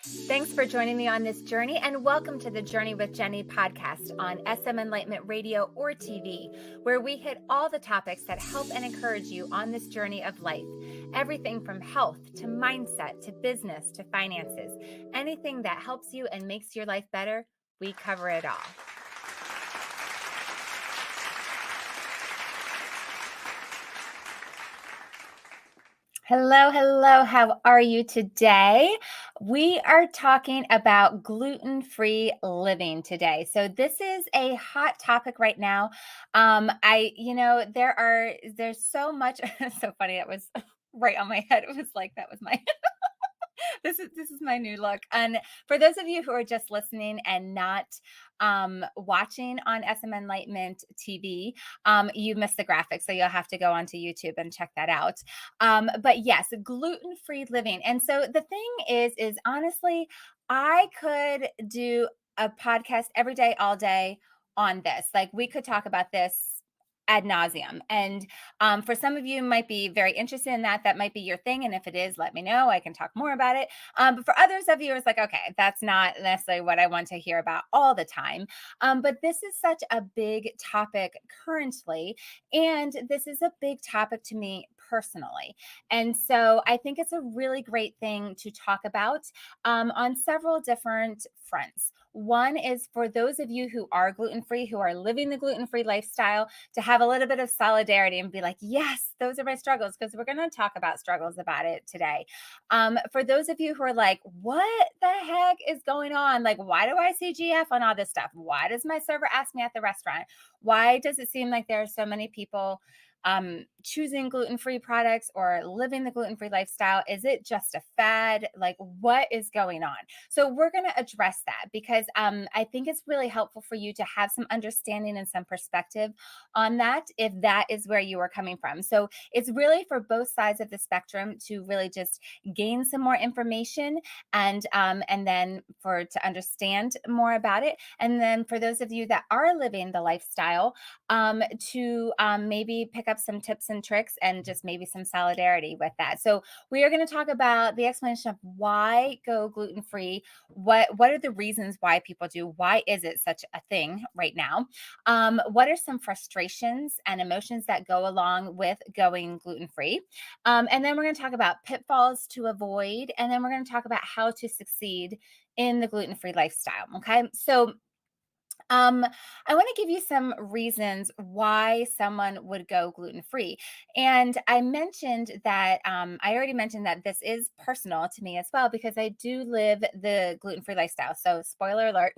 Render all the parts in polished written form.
Thanks for joining me on this journey, and welcome to the Journey with Jennie podcast on SM Enlightenment Radio or TV, where we hit all the topics that help and encourage you on this journey of life. Everything from health to mindset to business to finances. Anything that helps you and makes your life better, we cover it all. Hello, hello. How are you today? We are talking about gluten-free living today. So this is a hot topic right now. There's so much. It's so funny. It was right on my head. It was like that was my this is my new look. And for those of you who are just listening and not watching on SM Enlightenment TV, you missed the graphics, so you'll have to go onto YouTube and check that out. But yes, gluten-free living. And so the thing is honestly, I could do a podcast every day, all day on this. Like we could talk about this ad nauseum. And for some of you might be very interested in that. That might be your thing. And if it is, let me know. I can talk more about it. But for others of you, it's like, okay, that's not necessarily what I want to hear about all the time. But this is such a big topic currently. And this is a big topic to me personally. And so I think it's a really great thing to talk about on several different fronts. One is for those of you who are gluten free, who are living the gluten free lifestyle, to have a little bit of solidarity and be like, yes, those are my struggles, because we're going to talk about struggles about it today. For those of you who are like, what the heck is going on? Like, why do I see GF on all this stuff? Why does my server ask me at the restaurant? Why does it seem like there are so many people choosing gluten-free products or living the gluten-free lifestyle? Is it just a fad? Like, what is going on? So we're going to address that because I think it's really helpful for you to have some understanding and some perspective on that if that is where you are coming from. So it's really for both sides of the spectrum to really just gain some more information and then for to understand more about it. And then for those of you that are living the lifestyle, to maybe pick up some tips and tricks and just maybe some solidarity with that. So we are going to talk about the explanation of why go gluten free. What are the reasons why people do? Why is it such a thing right now? What are some frustrations and emotions that go along with going gluten free? And then we're going to talk about pitfalls to avoid, and then we're going to talk about how to succeed in the gluten free lifestyle. Okay, so um, I want to give you some reasons why someone would go gluten free. And I mentioned that I already mentioned that this is personal to me as well because I do live the gluten free lifestyle. So, spoiler alert.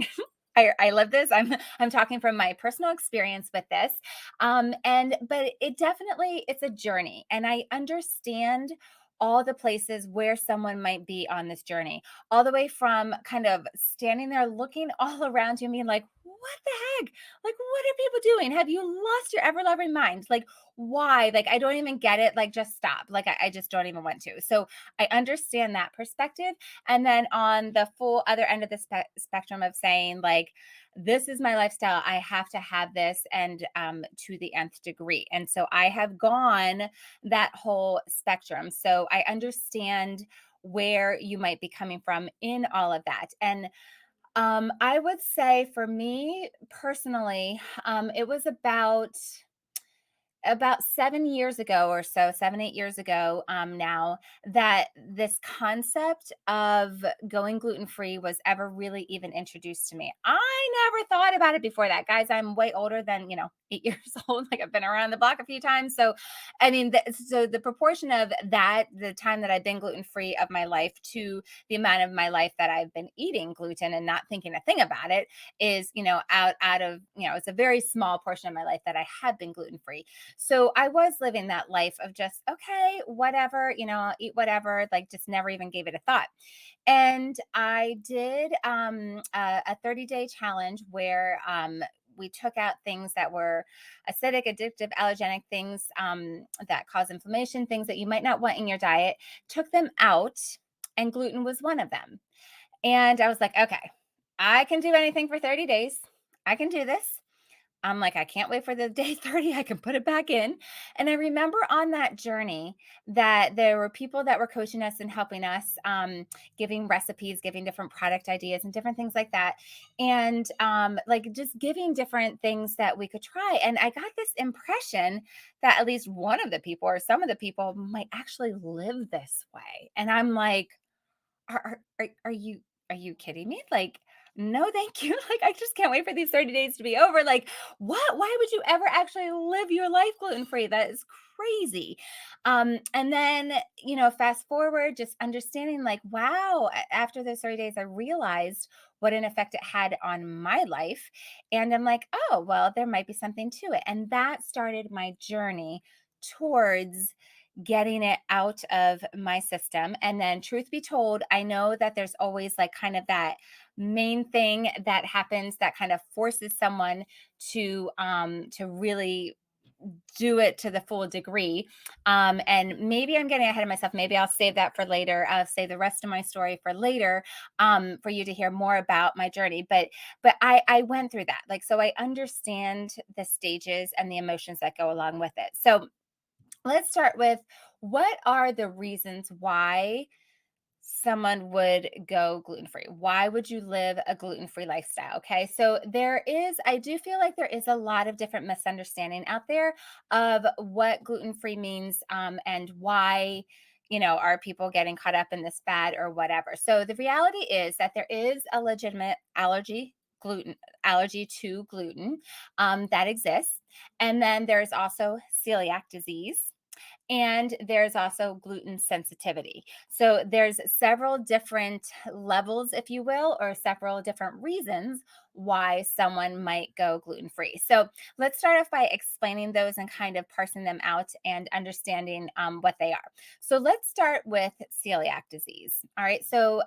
I live this. I'm talking from my personal experience with this, but it definitely it's a journey, and I understand all the places where someone might be on this journey, all the way from kind of standing there looking all around you and being like, what the heck? Like, what are people doing? Have you lost your ever loving mind? Like, why? Like, I don't even get it. Like, just stop. Like, I just don't even want to. So I understand that perspective. And then on the full other end of the spectrum of saying, like, this is my lifestyle. I have to have this and to the nth degree. And so I have gone that whole spectrum. So I understand where you might be coming from in all of that. And I would say for me personally, it was about 7 years ago or so, 7, 8 years ago now, that this concept of going gluten free was ever really even introduced to me. I never thought about it before that. Guys, I'm way older than, 8 years old. Like I've been around the block a few times. So, I mean, so the proportion of that, the time that I've been gluten free of my life to the amount of my life that I've been eating gluten and not thinking a thing about it is, out of, it's a very small portion of my life that I have been gluten free. So I was living that life of just, okay, whatever, I'll eat whatever, like just never even gave it a thought. And I did a 30-day challenge where we took out things that were acidic, addictive, allergenic, things that cause inflammation, things that you might not want in your diet, took them out, and gluten was one of them. And I was like, okay, I can do anything for 30 days. I can do this. I'm like, I can't wait for the day 30. I can put it back in. And I remember on that journey that there were people that were coaching us and helping us, giving recipes, giving different product ideas and different things like that. And like just giving different things that we could try. And I got this impression that at least one of the people or some of the people might actually live this way. And I'm like, are you kidding me? Like, no, thank you. Like, I just can't wait for these 30 days to be over. Like, what? Why would you ever actually live your life gluten free? That is crazy. And then, fast forward, just understanding, like, wow, after those 30 days, I realized what an effect it had on my life. And I'm like, oh, well, there might be something to it. And that started my journey towards getting it out of my system. And then, truth be told, I know that there's always like kind of that main thing that happens that kind of forces someone to really do it to the full degree. And maybe I'm getting ahead of myself. Maybe I'll save that for later. I'll save the rest of my story for later, for you to hear more about my journey. But I went through that. Like, so I understand the stages and the emotions that go along with it. So let's start with, what are the reasons why someone would go gluten free? Why would you live a gluten free lifestyle? Okay. So I do feel like there is a lot of different misunderstanding out there of what gluten free means, and why, are people getting caught up in this fad or whatever. So the reality is that there is a legitimate gluten allergy to gluten, that exists. And then there's also celiac disease, and there's also gluten sensitivity. So there's several different levels, if you will, or several different reasons why someone might go gluten free. So let's start off by explaining those and kind of parsing them out and understanding, what they are. So let's start with celiac disease. All right. So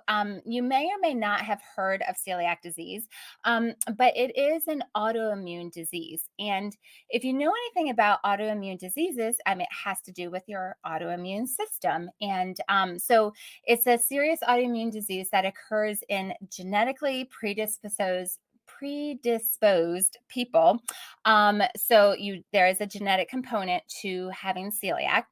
you may or may not have heard of celiac disease, but it is an autoimmune disease. And if you know anything about autoimmune diseases, it has to do with your autoimmune system. And so it's a serious autoimmune disease that occurs in genetically predisposed people. So there is a genetic component to having celiac,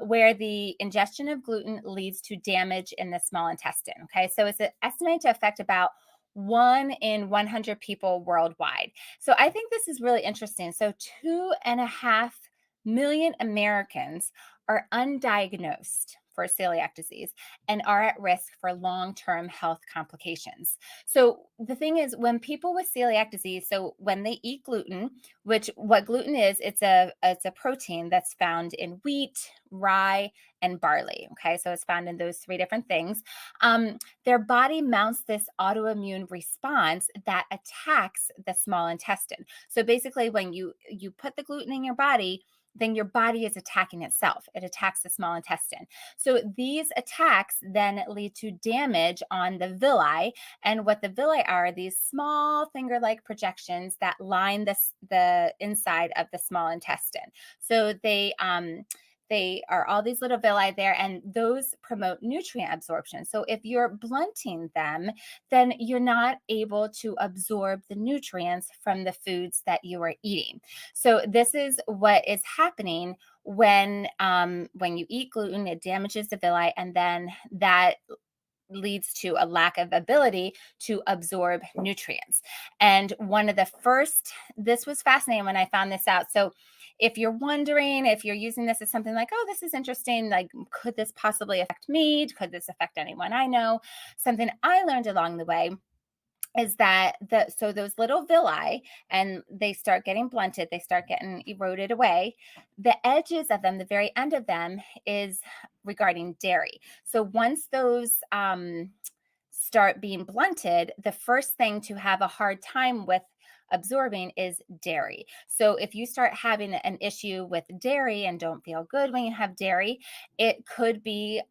where the ingestion of gluten leads to damage in the small intestine. Okay, so it's estimated to affect about 1 in 100 people worldwide. So I think this is really interesting. So 2.5 million Americans are undiagnosed for celiac disease and are at risk for long-term health complications. So the thing is, when people with celiac disease, so when they eat gluten, which what gluten is, it's a protein that's found in wheat, rye, and barley. Okay, so it's found in those three different things. Their body mounts this autoimmune response that attacks the small intestine. So basically, when you put the gluten in your body, then your body is attacking itself. It attacks the small intestine. So these attacks then lead to damage on the villi. And what the villi are these small finger-like projections that line the inside of the small intestine. So they are all these little villi there, and those promote nutrient absorption. So if you're blunting them, then you're not able to absorb the nutrients from the foods that you are eating. So this is what is happening when you eat gluten. It damages the villi, and then that leads to a lack of ability to absorb nutrients. And one of the first, this was fascinating when I found this out. So if you're wondering, if you're using this as something like, oh, this is interesting, like, could this possibly affect me? Could this affect anyone I know? Something I learned along the way is that those little villi, and they start getting blunted, they start getting eroded away. The edges of them, the very end of them, is regarding dairy. So once those start being blunted, the first thing to have a hard time with absorbing is dairy. So if you start having an issue with dairy and don't feel good when you have dairy, it could be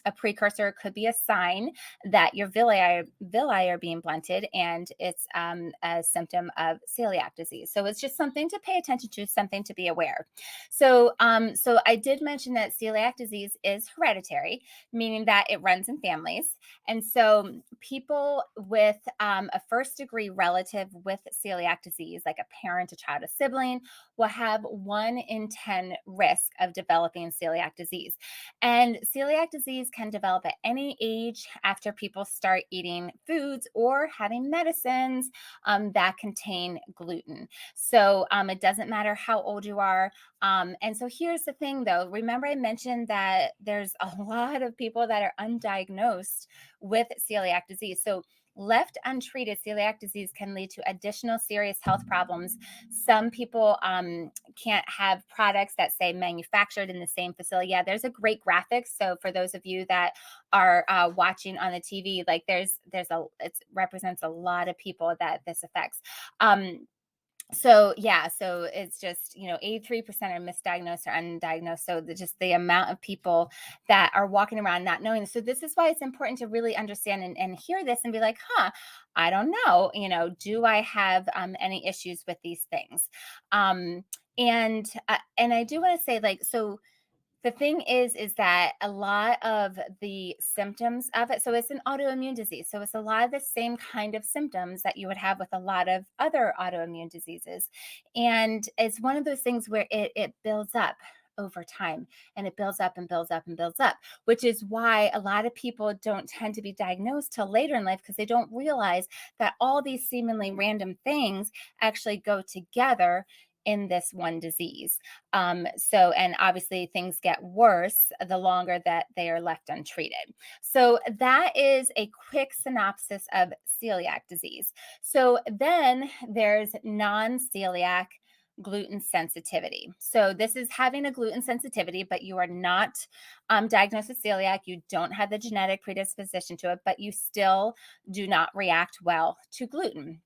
a precursor, could be a sign that your villi are being blunted, and it's a symptom of celiac disease. So it's just something to pay attention to, something to be aware. So I did mention that celiac disease is hereditary, meaning that it runs in families. And so people with a first degree relative with celiac disease, like a parent, a child, a sibling, will have 1 in 10 risk of developing celiac disease. And celiac disease can develop at any age after people start eating foods or having medicines that contain gluten. So it doesn't matter how old you are. And so here's the thing though, remember I mentioned that there's a lot of people that are undiagnosed with celiac disease. So left untreated, celiac disease can lead to additional serious health problems. Some people can't have products that say manufactured in the same facility. Yeah, there's a great graphic. So for those of you that are watching on the TV, like it represents a lot of people that this affects. So yeah, so it's just, 83% are misdiagnosed or undiagnosed. So just the amount of people that are walking around not knowing. So this is why it's important to really understand and hear this and be like, I don't know, do I have any issues with these things? Um, and I do want to say, like, so the thing is that a lot of the symptoms of it, so it's an autoimmune disease. So it's a lot of the same kind of symptoms that you would have with a lot of other autoimmune diseases. And it's one of those things where it builds up over time, and it builds up and builds up and builds up, which is why a lot of people don't tend to be diagnosed till later in life, because they don't realize that all these seemingly random things actually go together in this one disease. And obviously things get worse the longer that they are left untreated. So that is a quick synopsis of celiac disease. So then there's non-celiac gluten sensitivity. So this is having a gluten sensitivity, but you are not diagnosed with celiac. You don't have the genetic predisposition to it, but you still do not react well to gluten.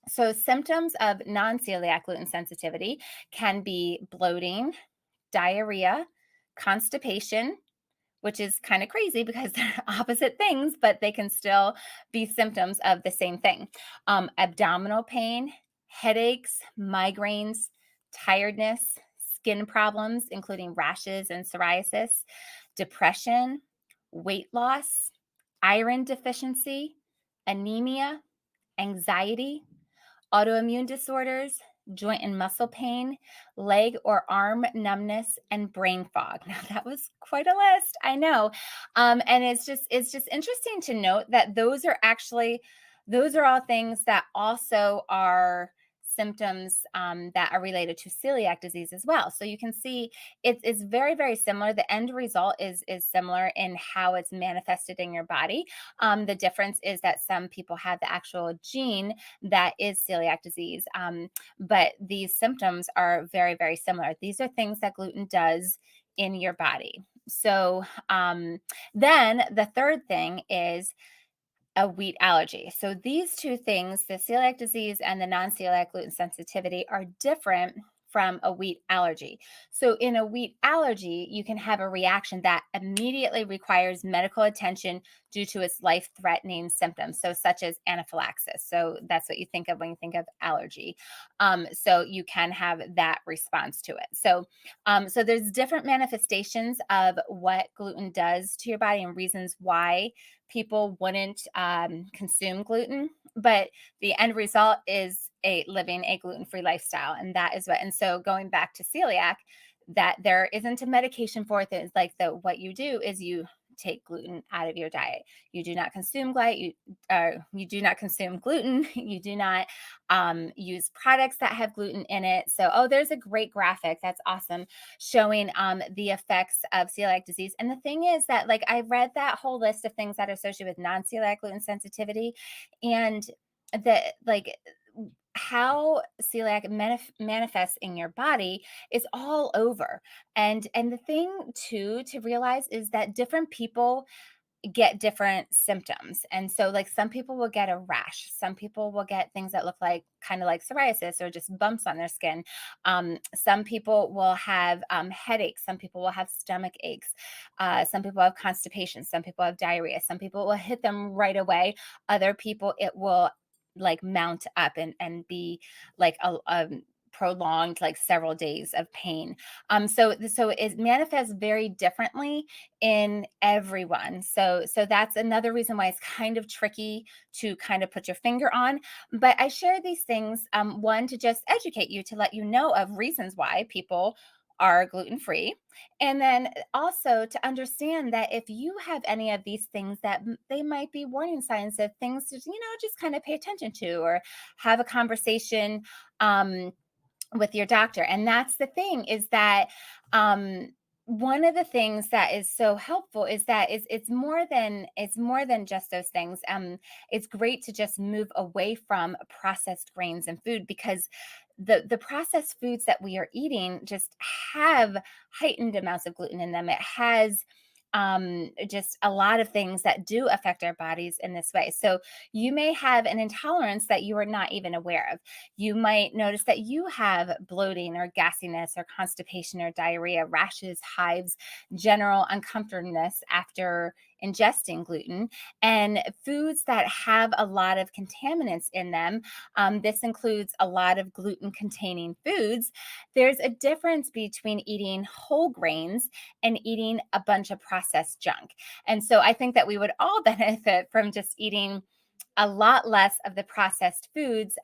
So, symptoms of non celiac gluten sensitivity can be bloating, diarrhea, constipation, which is kind of crazy because they're opposite things, but they can still be symptoms of the same thing. Abdominal pain, headaches, migraines, tiredness, skin problems, including rashes and psoriasis, depression, weight loss, iron deficiency, anemia, anxiety, autoimmune disorders, joint and muscle pain, leg or arm numbness, and brain fog. Now that was quite a list, I know. And it's just interesting to note that those are all things that also are symptoms that are related to celiac disease as well. So you can see it's very, very similar. The end result is similar in how it's manifested in your body. The difference is that some people have the actual gene that is celiac disease. But these symptoms are very, very similar. These are things that gluten does in your body. So then the third thing is a wheat allergy. So these two things, the celiac disease and the non-celiac gluten sensitivity, are different from a wheat allergy. So in a wheat allergy, you can have a reaction that immediately requires medical attention due to its life-threatening symptoms, so such as anaphylaxis. So that's what you think of when you think of allergy. So you can have that response to it. So there's different manifestations of what gluten does to your body and reasons why people wouldn't consume gluten, but the end result is living a gluten-free lifestyle, and that is what. And so going back to celiac, that there isn't a medication for it. It's like what you do is you take gluten out of your diet. You do not consume you do not consume gluten. You do not use products that have gluten in it. So, there's a great graphic. That's awesome, showing the effects of celiac disease. And the thing is that, like, I read that whole list of things that are associated with non-celiac gluten sensitivity, and that, like, how celiac manifests in your body is all over. And the thing too to realize is that different people get different symptoms. And so, like, some people will get a rash, some people will get things that look like kind of like psoriasis or just bumps on their skin. Some people will have headaches, some people will have stomach aches, some people have constipation, some people have diarrhea, some people will hit them right away, other people it will like mount up and be like a prolonged like several days of pain. So it manifests very differently in everyone. So that's another reason why it's kind of tricky to kind of put your finger on. But I share these things, one, to just educate you, to let you know of reasons why people are gluten free, and then also to understand that if you have any of these things, that they might be warning signs of things to, just kind of pay attention to, or have a conversation um, with your doctor. And that's the thing, is that one of the things that is so helpful is that it's more than just those things. It's great to just move away from processed grains and food, because the processed foods that we are eating just have heightened amounts of gluten in them. It has just a lot of things that do affect our bodies in this way. So you may have an intolerance that you are not even aware of. You might notice that you have bloating or gassiness or constipation or diarrhea, rashes, hives, general uncomfortableness after ingesting gluten. And foods that have a lot of contaminants in them, this includes a lot of gluten containing foods. There's a difference between eating whole grains and eating a bunch of processed junk. And so I think that we would all benefit from just eating a lot less of the processed foods,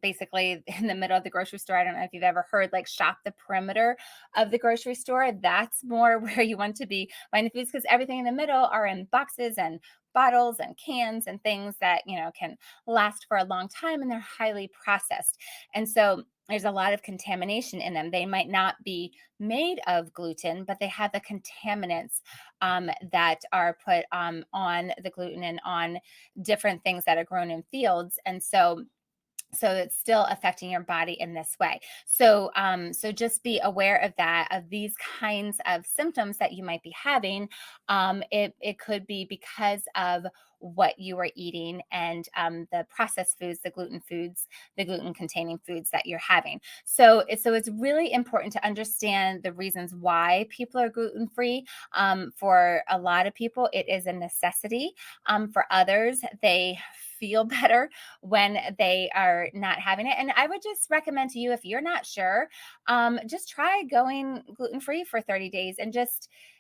basically in the middle of the grocery store. I don't know if you've ever heard, like, shop the perimeter of the grocery store. That's more where you want to be buying the foods, because everything in the middle are in boxes and bottles and cans and things that, can last for a long time, and they're highly processed. And so there's a lot of contamination in them. They might not be made of gluten, but they have the contaminants that are put on the gluten and on different things that are grown in fields. And so it's still affecting your body in this way. So just be aware of that, of these kinds of symptoms that you might be having. It could be because of what you are eating, and the processed foods, the gluten foods, the gluten containing foods that you're having. So it's really important to understand the reasons why people are gluten free. For a lot of people, it is a necessity. For others, they feel better when they are not having it. And I would just recommend to you, if you're not sure, just try going gluten free for 30 days,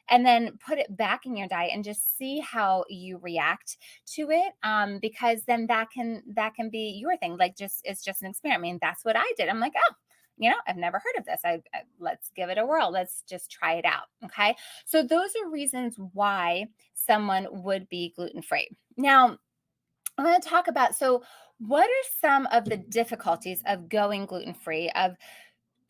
and then put it back in your diet and just see how you react to it. Because then that can be your thing. Like, just it's just an experiment. I mean, that's what I did. I'm like, oh, I've never heard of this. Let's give it a whirl. Let's just try it out. Okay. So those are reasons why someone would be gluten free. Now, I want to talk about, so what are some of the difficulties of going gluten free,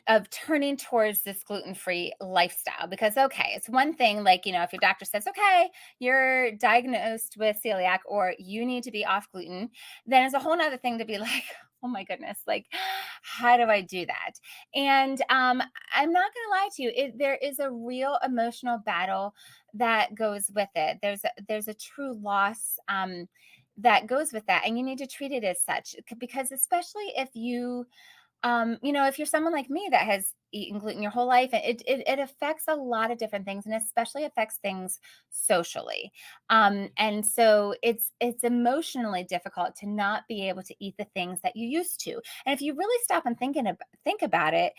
of turning towards this gluten-free lifestyle? Because, okay, it's one thing, like, if your doctor says, okay, you're diagnosed with celiac, or you need to be off gluten, then it's a whole nother thing to be like, oh my goodness, like, how do I do that? And I'm not gonna lie to you, there is a real emotional battle that goes with it. There's a true loss that goes with that, and you need to treat it as such, because especially if you're someone like me that has eaten gluten your whole life, it affects a lot of different things, and especially affects things socially. And so it's emotionally difficult to not be able to eat the things that you used to. And if you really stop and think about it,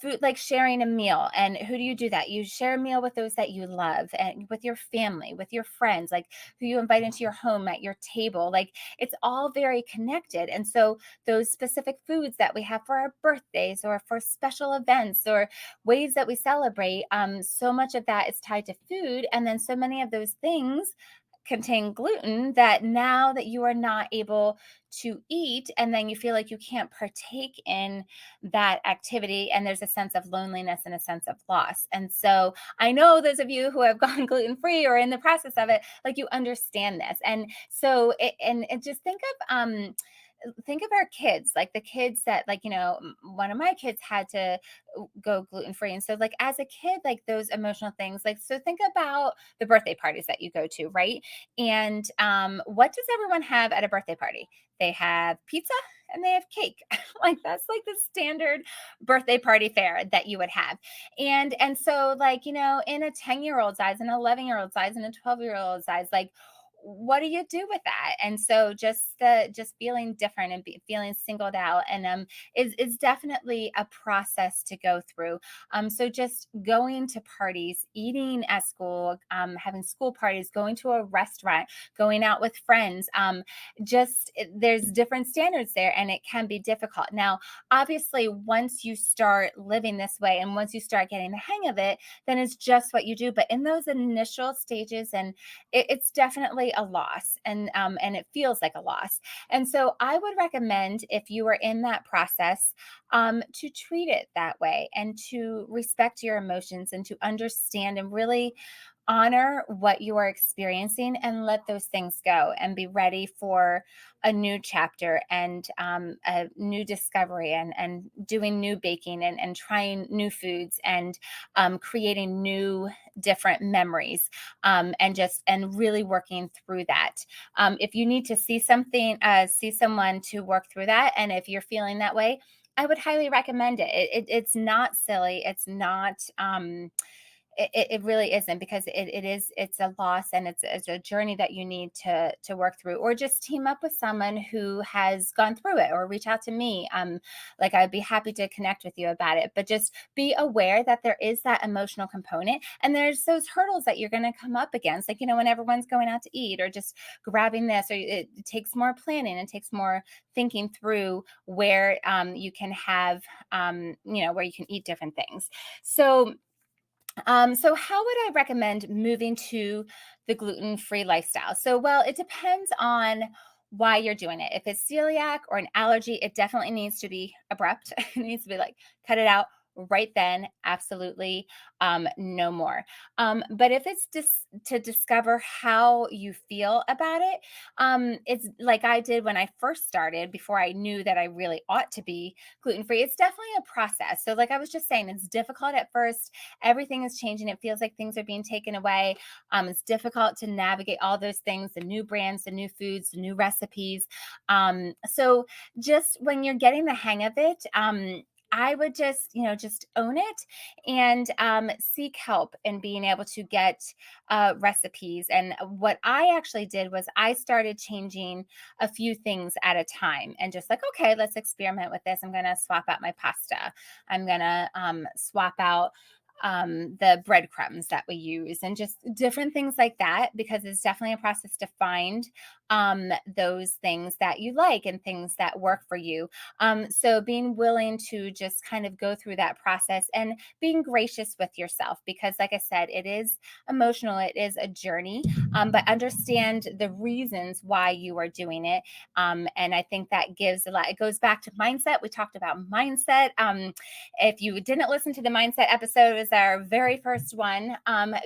food, like sharing a meal, and who do you do that? You share a meal with those that you love, and with your family, with your friends, like, who you invite into your home at your table. Like, it's all very connected. And so those specific foods that we have for our birthdays, or for special events, or ways that we celebrate, so much of that is tied to food. And then so many of those things contain gluten, that now that you are not able to eat, and then you feel like you can't partake in that activity, and there's a sense of loneliness and a sense of loss. And so I know those of you who have gone gluten free, or in the process of it, like, you understand this. And so and just think of think of our kids, like the kids that, like, one of my kids had to go gluten free. And so, like, as a kid, like those emotional things, like, so think about the birthday parties that you go to, right? And what does everyone have at a birthday party? They have pizza and they have cake. Like, that's like the standard birthday party fare that you would have. And so, like, in a 10-year-old's eyes, an 11-year-old's eyes, and a 12-year-old's eyes, like, what do you do with that? And so just feeling different and feeling singled out, and is definitely a process to go through. So just going to parties, eating at school, having school parties, going to a restaurant, going out with friends, there's different standards there, and it can be difficult. Now, obviously, once you start living this way and once you start getting the hang of it, then it's just what you do. But in those initial stages, and it's definitely a loss, and it feels like a loss. And so I would recommend, if you are in that process, to treat it that way, and to respect your emotions, and to understand and really honor what you are experiencing, and let those things go, and be ready for a new chapter, and a new discovery, and doing new baking, and trying new foods, and creating new different memories, and really working through that. If you need to see someone to work through that, and if you're feeling that way, I would highly recommend it. It's not silly. It's not. It really isn't, because it's a loss, and it's a journey that you need to work through, or just team up with someone who has gone through it, or reach out to me. Like, I'd be happy to connect with you about it. But just be aware that there is that emotional component, and there's those hurdles that you're going to come up against, like, when everyone's going out to eat, or just grabbing this, or it takes more planning, and takes more thinking through where you can have where you can eat different things. So how would I recommend moving to the gluten-free lifestyle? So, well, it depends on why you're doing it. If it's celiac or an allergy, it definitely needs to be abrupt. It needs to be like, cut it out right then. Absolutely, no more. But if it's just to discover how you feel about it, it's like I did when I first started, before I knew that I really ought to be gluten free. It's definitely a process. So, like I was just saying, it's difficult at first. Everything is changing. It feels like things are being taken away. It's difficult to navigate all those things, the new brands, the new foods, the new recipes. So just when you're getting the hang of it, I would just own it, and seek help in being able to get recipes. And what I actually did was, I started changing a few things at a time, and just like, okay, let's experiment with this. I'm going to swap out my pasta. I'm going to swap out the breadcrumbs that we use, and just different things like that, because it's definitely a process to find those things that you like, and things that work for you. So being willing to just kind of go through that process, and being gracious with yourself, because, like I said, it is emotional, it is a journey, but understand the reasons why you are doing it. And I think that gives a lot. It goes back to mindset. We talked about mindset. If you didn't listen to the mindset episode, it was our very first one.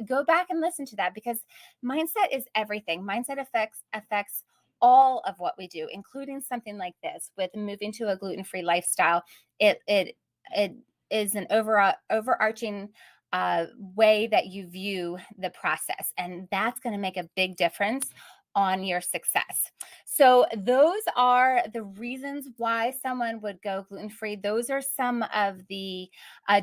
Go back and listen to that, because mindset is everything. Mindset affects all of what we do, including something like this with moving to a gluten-free lifestyle. It is an overarching way that you view the process, and that's going to make a big difference on your success. So those are the reasons why someone would go gluten free. Those are some of the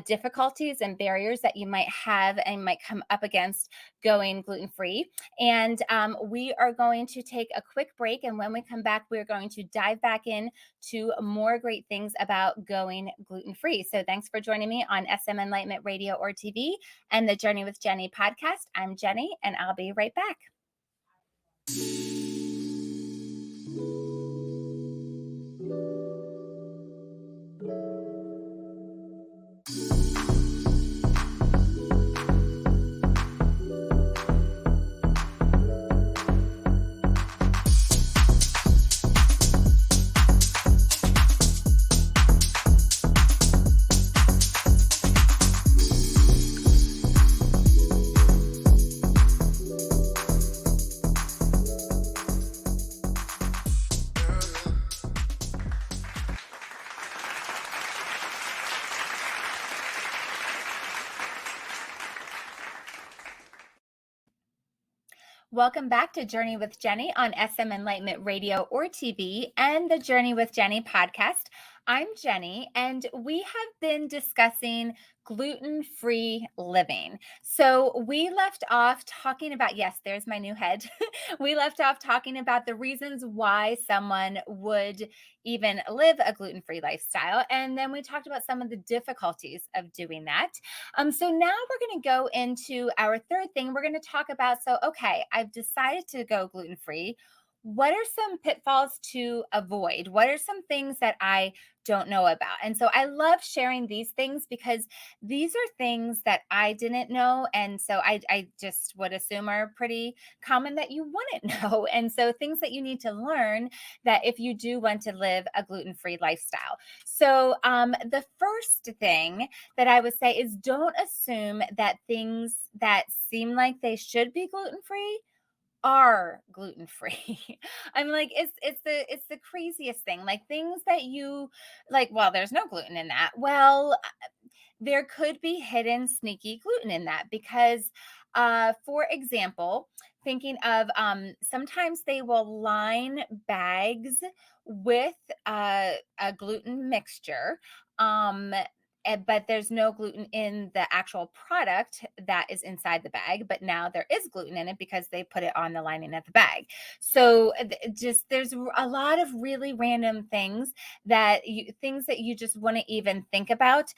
difficulties and barriers that you might have and might come up against going gluten free. And we are going to take a quick break. And when we come back, we're going to dive back in to more great things about going gluten free. So thanks for joining me on SM Enlightenment Radio or TV and the Journey with Jennie podcast. I'm Jennie, and I'll be right back. Welcome back to Journey with Jennie on SM Enlightenment Radio or TV and the Journey with Jennie podcast. I'm Jennie, and we have been discussing gluten-free living. So we left off talking about, yes, there's my new head. We left off talking about the reasons why someone would even live a gluten-free lifestyle. And then we talked about some of the difficulties of doing that. So now we're going to go into our third thing. We're going to talk about, so, okay, I've decided to go gluten free. What are some pitfalls to avoid? What are some things that I don't know about? And so I love sharing these things because these are things that I didn't know. And so I just would assume are pretty common that you wouldn't know. And so things that you need to learn that if you do want to live a gluten free lifestyle. So the first thing that I would say is don't assume that things that seem like they should be gluten free are gluten free. I'm like, it's the craziest thing. Like things that you like, well, there's no gluten in that. Well, there could be hidden sneaky gluten in that because for example, thinking of sometimes they will line bags with a gluten mixture. But there's no gluten in the actual product that is inside the bag, but now there is gluten in it because they put it on the lining of the bag. So just there's a lot of really random things that you just wouldn't even think about.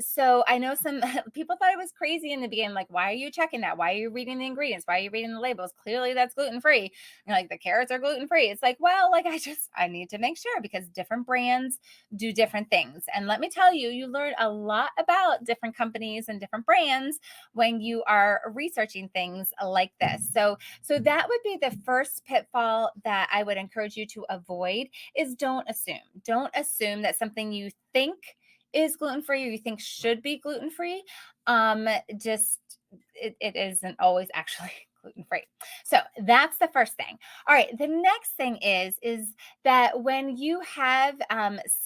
So I know some people thought it was crazy in the beginning, like, why are you checking that? Why are you reading the ingredients? Why are you reading the labels? Clearly that's gluten free. Like the carrots are gluten free. It's like, well, like I need to make sure because different brands do different things. And let me tell you, you learn a lot about different companies and different brands when you are researching things like this. So that would be the first pitfall that I would encourage you to avoid is don't assume. Don't assume that something you think is gluten free or you think should be gluten free. Just it isn't always actually gluten free. So that's the first thing. All right. The next thing is that when you have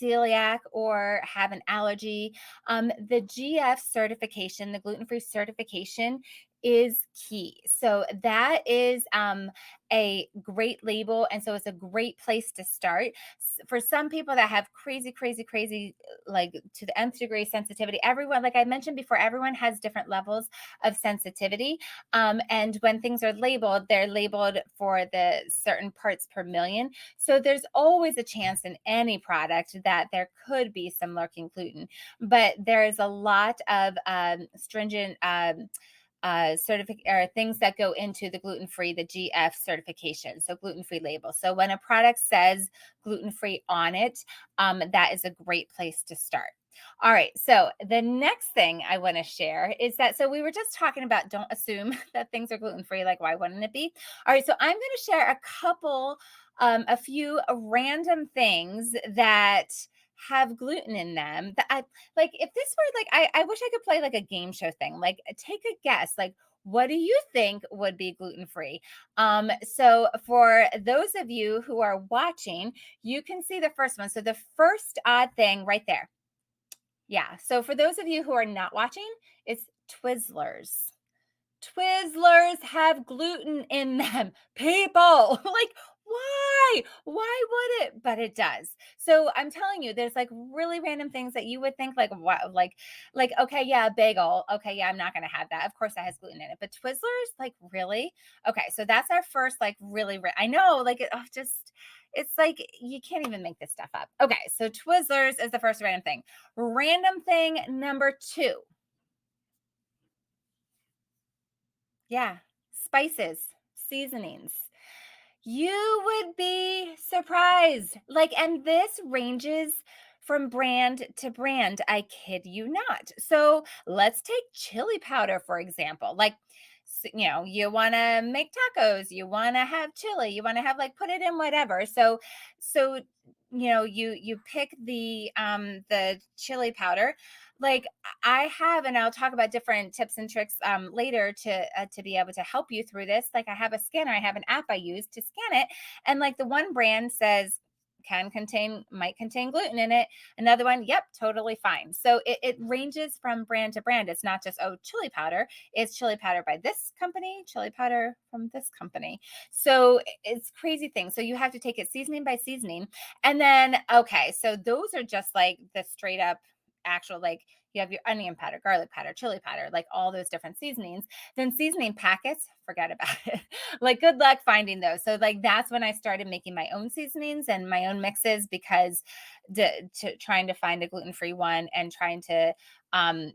celiac or have an allergy, the GF certification, the gluten free certification, is key. So that is a great label. And so it's a great place to start. For some people that have crazy, crazy, crazy, like to the nth degree sensitivity, everyone, like I mentioned before, everyone has different levels of sensitivity. And when things are labeled, they're labeled for the certain parts per million. So there's always a chance in any product that there could be some lurking gluten, but there's a lot of stringent certificate or things that go into the gluten free, the GF certification, so gluten free label. So when a product says gluten free on it, that is a great place to start. All right. So the next thing I want to share is that so we were just talking about don't assume that things are gluten free. Like, why wouldn't it be? All right. So I'm going to share a few random things that have gluten in them that I like. If this were like, I wish I could play like a game show thing. Like, take a guess. Like, what do you think would be gluten free? So for those of you who are watching, you can see the first one. So the first odd thing right there. Yeah. So for those of you who are not watching, it's Twizzlers. Twizzlers have gluten in them. People, like, why? Why would it? But it does. So I'm telling you, there's like really random things that you would think like, wow, okay, yeah, bagel. Okay, yeah, I'm not gonna have that. Of course, that has gluten in it. But Twizzlers, like, really? Okay, so that's our first, like, really. I know, like, just it's like you can't even make this stuff up. Okay, so Twizzlers is the first random thing. Random thing number two. Yeah, spices, seasonings. You would be surprised. Like, and this ranges from brand to brand. I kid you not. So let's take chili powder, for example. Like, you want to make tacos, you want to have chili, you want to have like put it in whatever. So you pick the chili powder. Like I have, and I'll talk about different tips and tricks later to be able to help you through this. Like I have a scanner, I have an app I use to scan it, and like the one brand says might contain gluten in it. Another one, yep, totally fine. So it ranges from brand to brand. It's not just, oh, chili powder. It's chili powder by this company, chili powder from this company. So it's crazy thing. So you have to take it seasoning by seasoning. And then, okay, so those are just like the straight up actual, like, you have your onion powder, garlic powder, chili powder, like all those different seasonings. Then seasoning packets, forget about it. Like, good luck finding those. So like that's when I started making my own seasonings and my own mixes, because trying to find a gluten-free one and trying to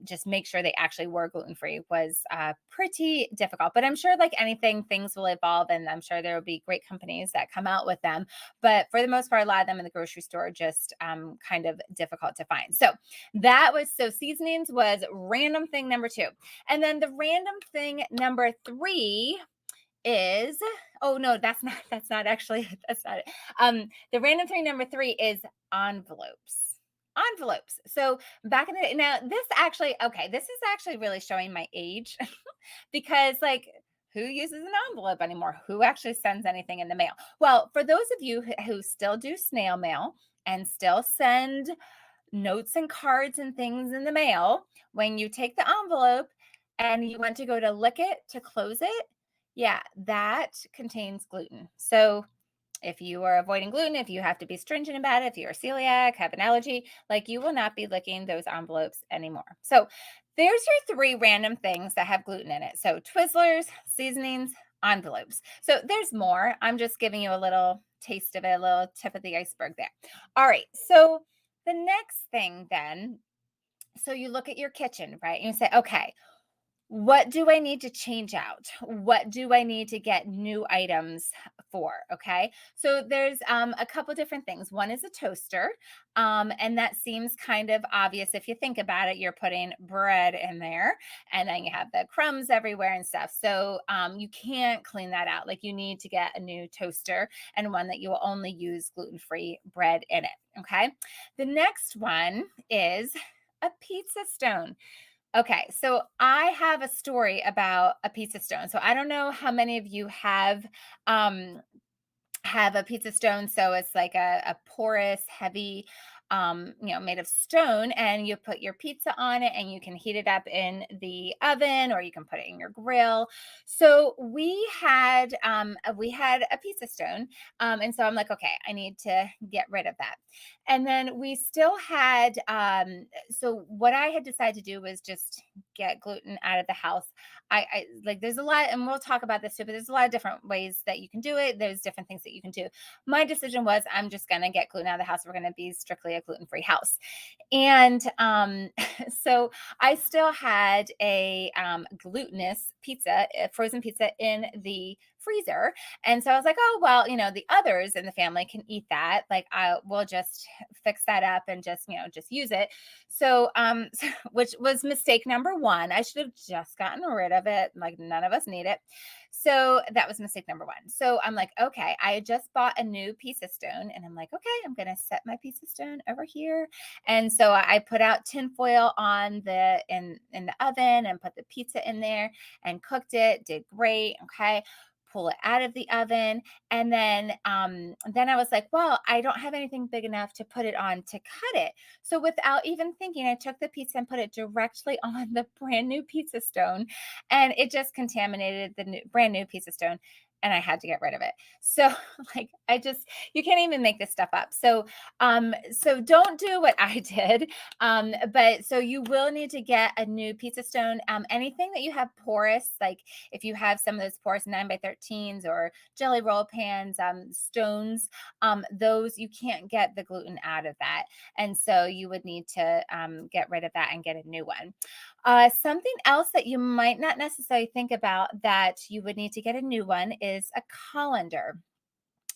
just make sure they actually were gluten-free was pretty difficult. But I'm sure, like anything, things will evolve, and I'm sure there will be great companies that come out with them. But for the most part, a lot of them in the grocery store just kind of difficult to find. So that was, so seasonings was random thing number 2. And then the random thing number 3 is, oh no, that's not actually, that's not it. The random thing number 3 is envelopes. Envelopes. So back in the day, now this actually, okay, this is actually really showing my age because, like, who uses an envelope anymore? Who actually sends anything in the mail? Well, for those of you who still do snail mail and still send notes and cards and things in the mail, when you take the envelope and you want to go to lick it to close it, yeah, that contains gluten. So if you are avoiding gluten, if you have to be stringent about it, if you're celiac, have an allergy, like, you will not be licking those envelopes anymore. So there's your 3 random things that have gluten in it. So Twizzlers, seasonings, envelopes. So there's more. I'm just giving you a little taste of it, a little tip of the iceberg there. All right. So the next thing then, so you look at your kitchen, right? And you say, okay, what do I need to change out? What do I need to get new items for? Okay. So there's a couple different things. One is a toaster. And that seems kind of obvious if you think about it. You're putting bread in there, and then you have the crumbs everywhere and stuff. So you can't clean that out. Like, you need to get a new toaster, and one that you will only use gluten-free bread in it. Okay. The next one is a pizza stone. Okay, so I have a story about a pizza stone. So I don't know how many of you um have a pizza stone. So it's like a porous, heavy, made of stone, and you put your pizza on it, and you can heat it up in the oven, or you can put it in your grill. So we had a pizza stone, and so I'm like, okay, I need to get rid of that. And then we still had, so what I had decided to do was just get gluten out of the house. I like, there's a lot, and we'll talk about this too, but there's a lot of different ways that you can do it. There's different things that you can do. My decision was, I'm just going to get gluten out of the house. We're going to be strictly a gluten-free house. And so I still had a glutinous pizza, frozen pizza in the freezer. And so I was like, oh, well, the others in the family can eat that. Like, I will just fix that up and just use it. So, which was mistake number 1. I should have just gotten rid of it. Like, none of us need it. So that was mistake number 1. So I'm like, okay, I had just bought a new pizza stone, and I'm like, okay, I'm going to set my pizza stone over here. And so I put out tin foil in the oven, and put the pizza in there and cooked it. Did great. Okay. Pull it out of the oven. And then I was like, well, I don't have anything big enough to put it on to cut it. So without even thinking, I took the pizza and put it directly on the brand new pizza stone, and it just contaminated the brand new pizza stone, and I had to get rid of it. So like, you can't even make this stuff up. So don't do what I did. But so you will need to get a new pizza stone. Anything that you have porous, like if you have some of those porous 9x13s or jelly roll pans, stones, those, you can't get the gluten out of that. And so you would need to get rid of that and get a new one. Something else that you might not necessarily think about that you would need to get a new one is a colander.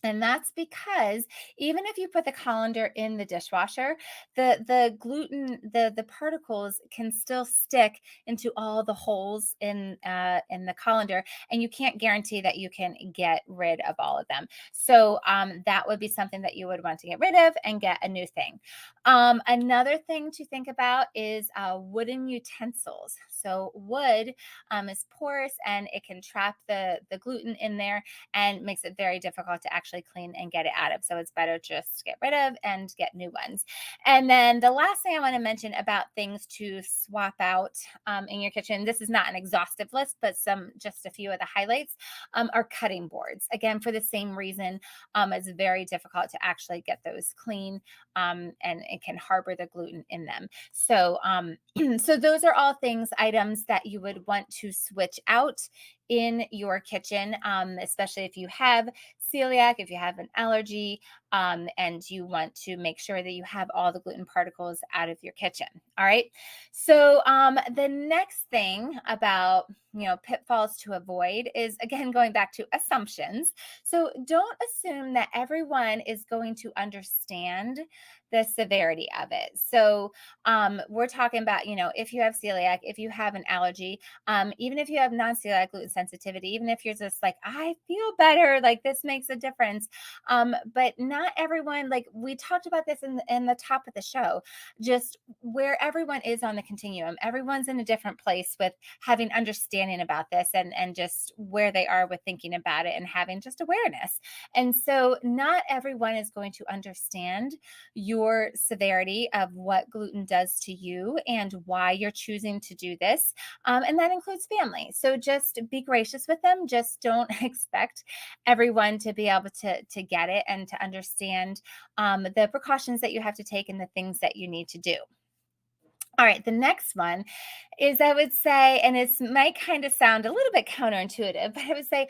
And that's because even if you put the colander in the dishwasher, the gluten, the particles can still stick into all the holes in the colander, and you can't guarantee that you can get rid of all of them. So that would be something that you would want to get rid of and get a new thing. Another thing to think about is wooden utensils. So wood is porous, and it can trap the gluten in there and makes it very difficult to actually actually clean and get it out of. So it's better just to get rid of and get new ones. And then the last thing I want to mention about things to swap out in your kitchen, this is not an exhaustive list, but just a few of the highlights are cutting boards. Again, for the same reason, it's very difficult to actually get those clean, and it can harbor the gluten in them. So, so those are all items that you would want to switch out in your kitchen, especially if you have celiac, if you have an allergy, and you want to make sure that you have all the gluten particles out of your kitchen. All right. So the next thing about pitfalls to avoid is, again, going back to assumptions. So don't assume that everyone is going to understand the severity of it. So we're talking about, if you have celiac, if you have an allergy, even if you have non-celiac gluten sensitivity, even if you're just like, I feel better, like this makes a difference. But not everyone, like we talked about this in the top of the show, just where everyone is on the continuum. Everyone's in a different place with having understanding about this, and just where they are with thinking about it and having just awareness. And so not everyone is going to understand your severity of what gluten does to you and why you're choosing to do this. And that includes family. So just be gracious with them. Just don't expect everyone to be able to get it and to understand the precautions that you have to take and the things that you need to do. All right, the next one is, I would say, and it might kind of sound a little bit counterintuitive, but I would say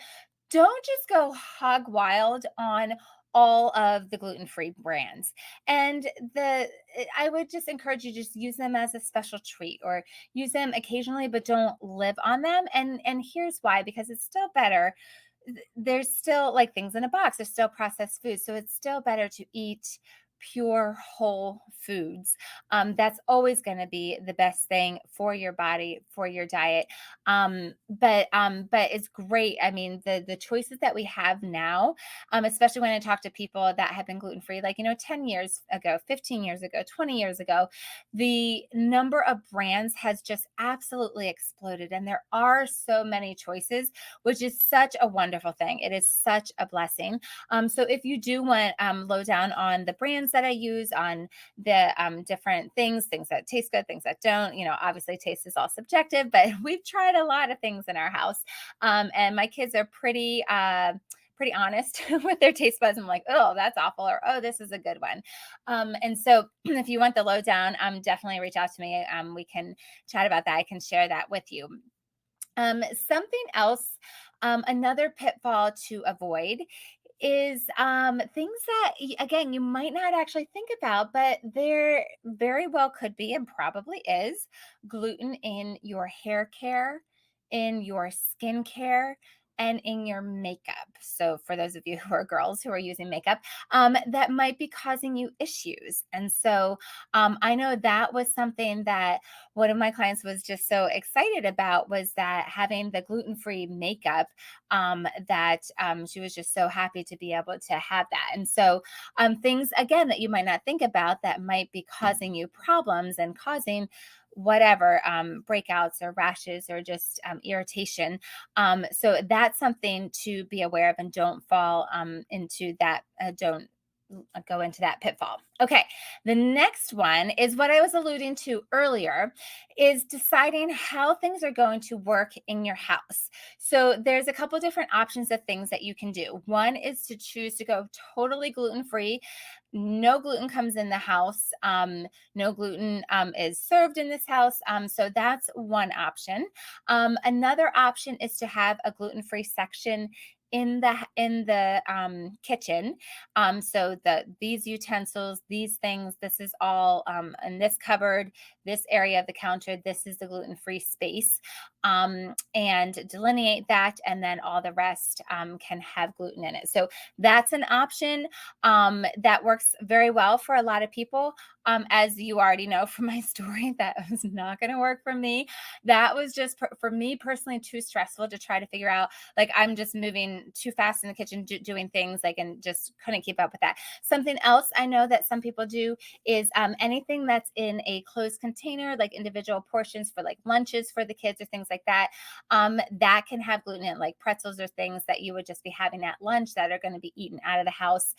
don't just go hog wild on all of the gluten-free brands. And I would just encourage you, just use them as a special treat or use them occasionally, but don't live on them. And here's why: because it's still better. There's still like things in a box, there's still processed food. So it's still better to eat pure whole foods. That's always going to be the best thing for your body, for your diet. But it's great. I mean, the choices that we have now, especially when I talk to people that have been gluten free, like 10 years ago, 15 years ago, 20 years ago, the number of brands has just absolutely exploded, and there are so many choices, which is such a wonderful thing. It is such a blessing. So if you do want low down on the brands that I use, on the different things that taste good, things that don't, obviously taste is all subjective, but we've tried a lot of things in our house. And my kids are pretty honest with their taste buds. I'm like, oh, that's awful, or oh, this is a good one. And so if you want the lowdown, definitely reach out to me. We can chat about that. I can share that with you. Something else, another pitfall to avoid is things that, again, you might not actually think about, but there very well could be and probably is gluten in your hair care, in your skin care, and in your makeup. So for those of you who are girls who are using makeup, that might be causing you issues. And so I know that was something that one of my clients was just so excited about, was that having the gluten-free makeup, that she was just so happy to be able to have that. And so things, again, that you might not think about that might be causing you problems and causing whatever, breakouts or rashes or just irritation. So that's something to be aware of, and don't fall into that. Don't go into that pitfall. Okay, the next one is what I was alluding to earlier, is deciding how things are going to work in your house. So there's a couple different options of things that you can do. One is to choose to go totally gluten-free. No gluten comes in the house. No gluten is served in this house. So that's one option. Another option is to have a gluten-free section in the kitchen. So these utensils, these things, this is all in this cupboard, this area of the counter, this is the gluten-free space, and delineate that, and then all the rest can have gluten in it. So that's an option that works very well for a lot of people. As you already know from my story, that was not going to work for me. That was just for me personally too stressful to try to figure out. Like, I'm just moving too fast in the kitchen, doing things like, and just couldn't keep up with that. Something else I know that some people do is anything that's in a closed container, like individual portions for like lunches for the kids or things like that. That can have gluten in it, like pretzels or things that you would just be having at lunch that are going to be eaten out of the house.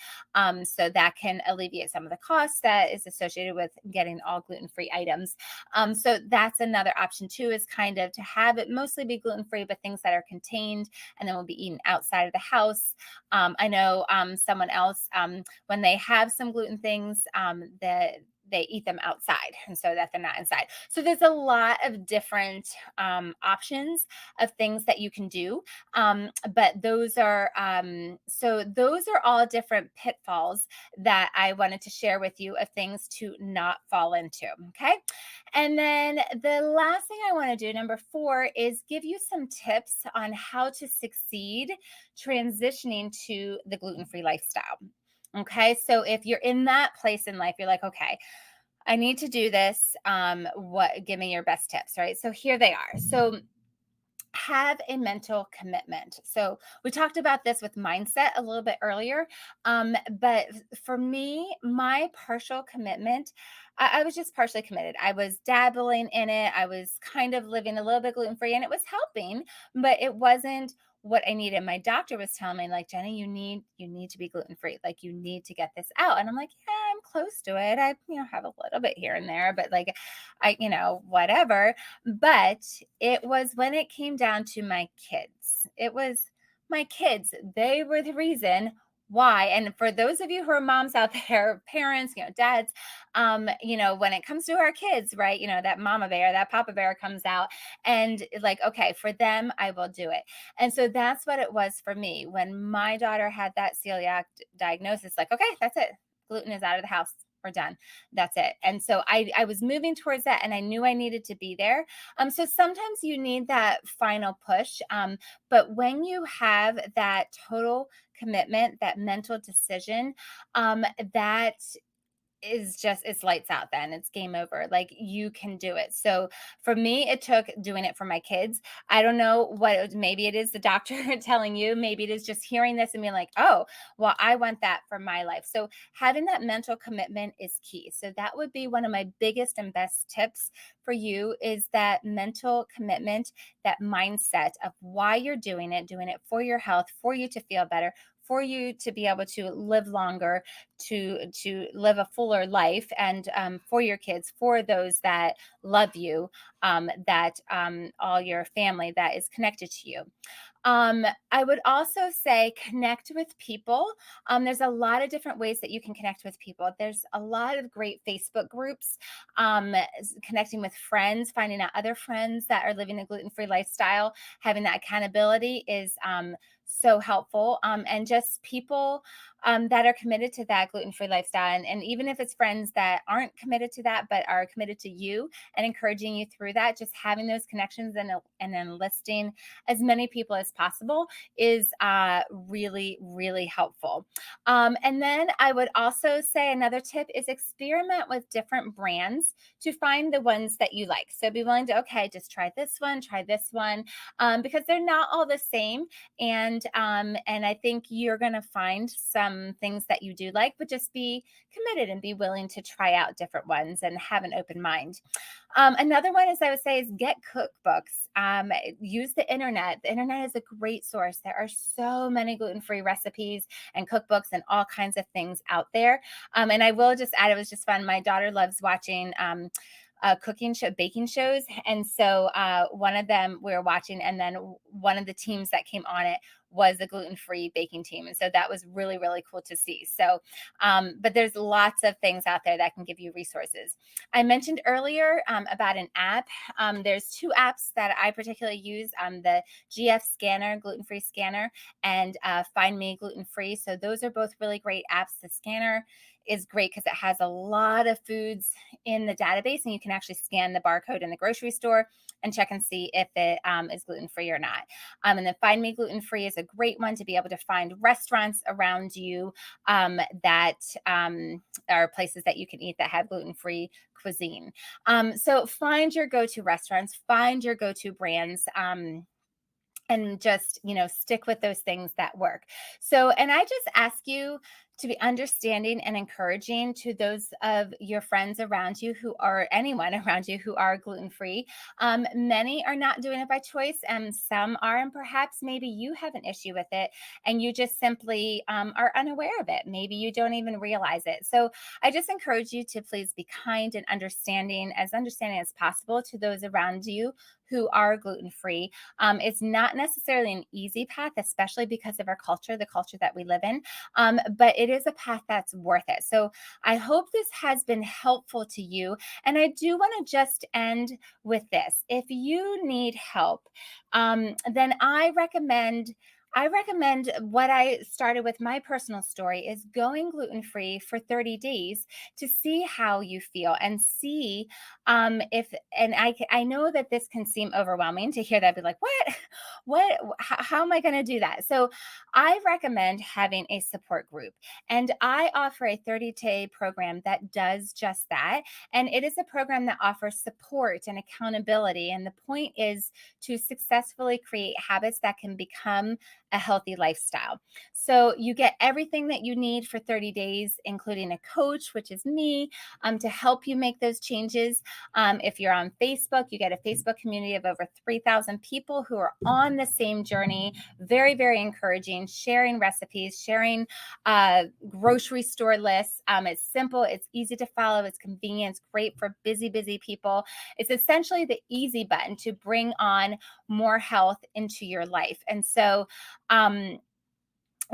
So that can alleviate some of the costs that is associated with getting all gluten-free items. So that's another option too, is kind of to have it mostly be gluten-free, but things that are contained and then will be eaten outside of the house. I know someone else, when they have some gluten things, that they eat them outside and so that they're not inside. So there's a lot of different options of things that you can do. But those are all different pitfalls that I wanted to share with you of things to not fall into. Okay. And then the last thing I want to do, number 4, is give you some tips on how to succeed transitioning to the gluten free lifestyle. Okay. So if you're in that place in life, you're like, okay, I need to do this. Give me your best tips, right? So here they are. So have a mental commitment. So we talked about this with mindset a little bit earlier. But for me, my partial commitment, I was just partially committed. I was dabbling in it. I was kind of living a little bit gluten free and it was helping, but it wasn't what I needed. My doctor was telling me, like, Jenny, you need to be gluten free. Like, you need to get this out. And I'm like, yeah, I'm close to it. I, have a little bit here and there, but like whatever. But it was when it came down to my kids. It was my kids. They were the reason why. And for those of you who are moms out there, parents, dads, when it comes to our kids, right, that mama bear, that papa bear comes out and like, okay, for them, I will do it. And so that's what it was for me when my daughter had that celiac diagnosis. Like, okay, that's it. Gluten is out of the house. We're done. That's it. And so I was moving towards that and I knew I needed to be there. So sometimes you need that final push. But when you have that total commitment, that mental decision, that is just, it's lights out, then it's game over. Like, you can do it. So for me, it took doing it for my kids. I don't know what maybe it is the doctor telling you, maybe it is just hearing this and being like, oh, well, I want that for my life. So having that mental commitment is key. So that would be one of my biggest and best tips for you, is that mental commitment, that mindset of why you're doing it for your health, for you to feel better, for you to be able to live longer, to live a fuller life, and for your kids, for those that love you, that all your family that is connected to you. I would also say connect with people. There's a lot of different ways that you can connect with people. There's a lot of great Facebook groups, connecting with friends, finding out other friends that are living a gluten free lifestyle, having that accountability is so helpful. And just people that are committed to that gluten free lifestyle. And even if it's friends that aren't committed to that, but are committed to you and encouraging you through that, just having those connections and enlisting as many people as possible is really, really helpful. And then I would also say another tip is experiment with different brands to find the ones that you like. So be willing to, okay, just try this one, because they're not all the same. And I think you're going to find some things that you do like, but just be committed and be willing to try out different ones and have an open mind. Another one is, I would say, is get cookbooks. Use the internet. The internet is a great source. There are so many gluten-free recipes and cookbooks and all kinds of things out there. And I will just add, it was just fun. My daughter loves watching cooking show, baking shows. And so one of them we were watching, and then one of the teams that came on it was the gluten-free baking team. And so that was really, really cool to see. So, but there's lots of things out there that can give you resources. I mentioned earlier about an app. There's 2 apps that I particularly use, the GF Scanner, gluten-free scanner, and Find Me Gluten Free. So those are both really great apps. The scanner is great because it has a lot of foods in the database, and you can actually scan the barcode in the grocery store and check and see if it is gluten free or not. And then Find Me Gluten Free is a great one to be able to find restaurants around you that are places that you can eat that have gluten free cuisine. So find your go to restaurants, find your go to brands. And just stick with those things that work. So, and I just ask you to be understanding and encouraging to those of your friends around you who are anyone around you who are gluten free. Many are not doing it by choice, and some are, and perhaps maybe you have an issue with it and you just simply are unaware of it. Maybe you don't even realize it. So I just encourage you to please be kind and understanding as possible to those around you who are gluten free. It's not necessarily an easy path, especially because of our culture, the culture that we live in, but it is a path that's worth it. So I hope this has been helpful to you. And I do want to just end with this. If you need help, then I recommend what I started with my personal story is going gluten free for 30 days to see how you feel and see if, and I know that this can seem overwhelming to hear that, be like, how am I going to do that? So I recommend having a support group, and I offer a 30-day program that does just that. And it is a program that offers support and accountability. And the point is to successfully create habits that can become a healthy lifestyle. So you get everything that you need for 30 days, including a coach, which is me, to help you make those changes. If you're on Facebook, you get a Facebook community of over 3,000 people who are on the same journey. Very, very encouraging, sharing recipes, sharing grocery store lists. It's simple, it's easy to follow, it's convenient, it's great for busy, busy people. It's essentially the easy button to bring on more health into your life. And so,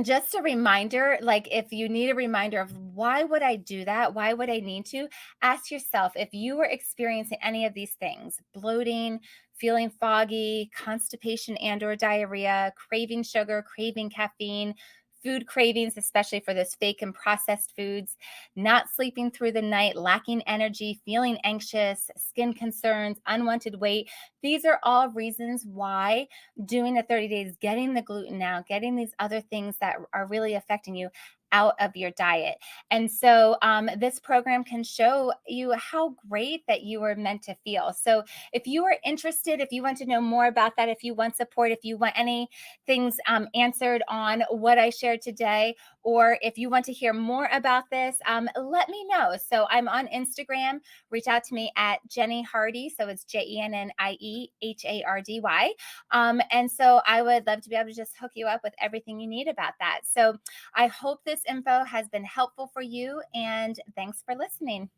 just a reminder, like if you need a reminder of why would I do that? Why would I need to? Ask yourself if you were experiencing any of these things: bloating, feeling foggy, constipation and or diarrhea, craving sugar, craving caffeine, food cravings, especially for those fake and processed foods, not sleeping through the night, lacking energy, feeling anxious, skin concerns, unwanted weight. These are all reasons why doing the 30 days, getting the gluten out, getting these other things that are really affecting you out of your diet. And so this program can show you how great that you were meant to feel. So if you are interested, if you want to know more about that, if you want support, if you want any things answered on what I shared today, or if you want to hear more about this, let me know. So I'm on Instagram. Reach out to me at Jennie Hardy. So it's JennieHardy. And so I would love to be able to just hook you up with everything you need about that. So I hope this info has been helpful for you, and thanks for listening.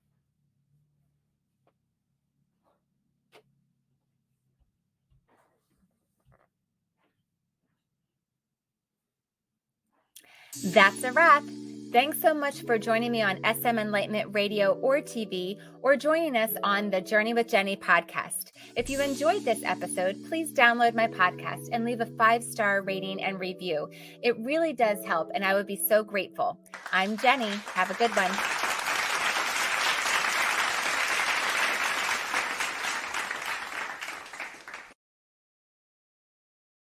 That's a wrap. Thanks so much for joining me on SM Enlightenment Radio or TV, or joining us on the Journey with Jennie podcast. If you enjoyed this episode, please download my podcast and leave a 5-star rating and review. It really does help, and I would be so grateful. I'm Jennie. Have a good one.